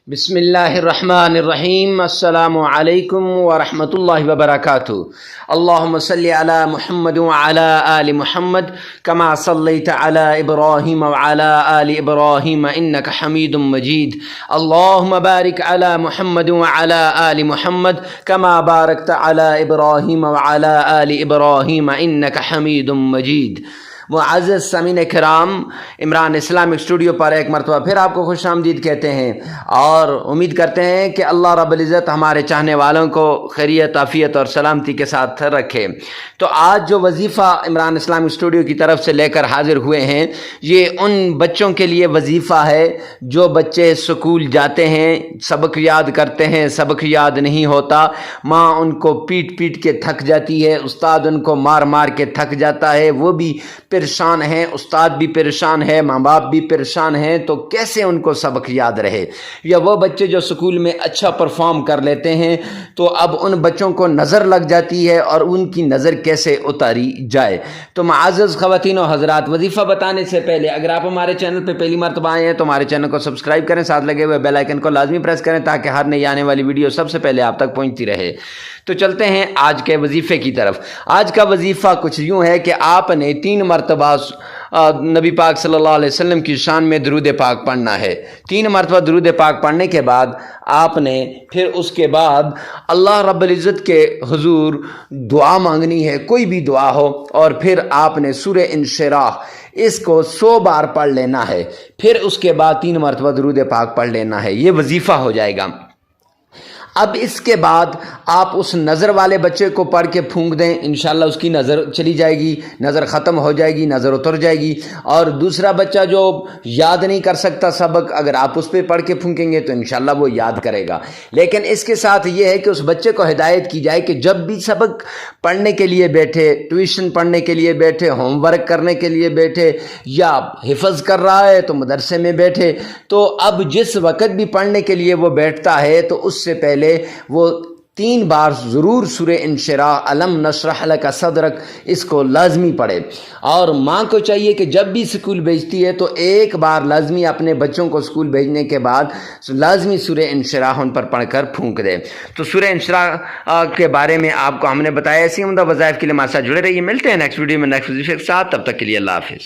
بسم اللہ الرحمن الرحیم السلام علیکم ورحمۃ اللہ وبرکاتہ اللہم صلی علی محمد وعلی آل محمد کما صلیت علی ابراہیم وعلی آل ابراہیم انک حمید مجید اللہم بارک علی محمد وعلی آل محمد کما بارکت علی ابراہیم وعلی آل ابراہیم انک حمید مجید۔ معزز سامعین کرام، عمران اسلامک اسٹوڈیو پر ایک مرتبہ پھر آپ کو خوش آمدید کہتے ہیں اور امید کرتے ہیں کہ اللہ رب العزت ہمارے چاہنے والوں کو خیریت، عافیت اور سلامتی کے ساتھ رکھے۔ تو آج جو وظیفہ عمران اسلامک اسٹوڈیو کی طرف سے لے کر حاضر ہوئے ہیں، یہ ان بچوں کے لیے وظیفہ ہے جو بچے اسکول جاتے ہیں، سبق یاد کرتے ہیں، سبق یاد نہیں ہوتا، ماں ان کو پیٹ پیٹ کے تھک جاتی ہے، استاد ان کو مار مار کے تھک جاتا ہے، وہ بھی پریشان ہیں، استاد بھی پریشان ہے، ماں باپ بھی پریشان ہیں، تو کیسے ان کو سبق یاد رہے؟ یا وہ بچے جو اسکول میں اچھا پرفارم کر لیتے ہیں تو اب ان بچوں کو نظر لگ جاتی ہے اور ان کی نظر کیسے اتاری جائے؟ تو معزز خواتین و حضرات، وظیفہ بتانے سے پہلے اگر آپ ہمارے چینل پہ پہلی مرتبہ آئے ہیں تو ہمارے چینل کو سبسکرائب کریں، ساتھ لگے ہوئے بیل آئیکن کو لازمی پریس کریں تاکہ ہر نئی آنے والی ویڈیو سب سے پہلے آپ تک پہنچتی رہے۔ تو چلتے ہیں آج کے وظیفے کی طرف۔ آج کا وظیفہ کچھ یوں ہے کہ آپ نے 3 مرتبہ نبی پاک صلی اللہ علیہ وسلم کی شان میں درود پاک پڑھنا ہے۔ 3 مرتبہ درود پاک پڑھنے کے بعد آپ نے پھر اس کے بعد اللہ رب العزت کے حضور دعا مانگنی ہے، کوئی بھی دعا ہو، اور پھر آپ نے سورہ انشراح اس کو 100 بار پڑھ لینا ہے، پھر اس کے بعد 3 مرتبہ درود پاک پڑھ لینا ہے۔ یہ وظیفہ ہو جائے گا۔ اب اس کے بعد آپ اس نظر والے بچے کو پڑھ کے پھونک دیں، انشاءاللہ اس کی نظر چلی جائے گی، نظر ختم ہو جائے گی، نظر اتر جائے گی۔ اور دوسرا بچہ جو یاد نہیں کر سکتا سبق، اگر آپ اس پہ پڑھ کے پھونکیں گے تو انشاءاللہ وہ یاد کرے گا۔ لیکن اس کے ساتھ یہ ہے کہ اس بچے کو ہدایت کی جائے کہ جب بھی سبق پڑھنے کے لیے بیٹھے، ٹیوشن پڑھنے کے لیے بیٹھے، ہوم ورک کرنے کے لیے بیٹھے، یا حفظ کر رہا ہے تو مدرسے میں بیٹھے، تو اب جس وقت بھی پڑھنے کے لیے وہ بیٹھتا ہے تو اس سے پہلے وہ 3 بار ضرور سورہ انشراح، الم نشرح لک صدرک، اس کو لازمی پڑھے۔ اور ماں کو چاہیے کہ جب بھی اسکول بھیجتی ہے تو ایک بار لازمی اپنے بچوں کو اسکول بھیجنے کے بعد لازمی سورہ انشراح ان پر پڑھ کر پھونک دے۔ تو سورہ انشراح کے بارے میں آپ کو ہم نے بتایا۔ ایسی عمدہ وظائف کے لیے ہمارے ساتھ جڑے رہیے۔ ملتے ہیں نیکسٹ ویڈیو میں نیکسٹ وظیفے کے ساتھ، تب تک کے لیے اللہ حافظ۔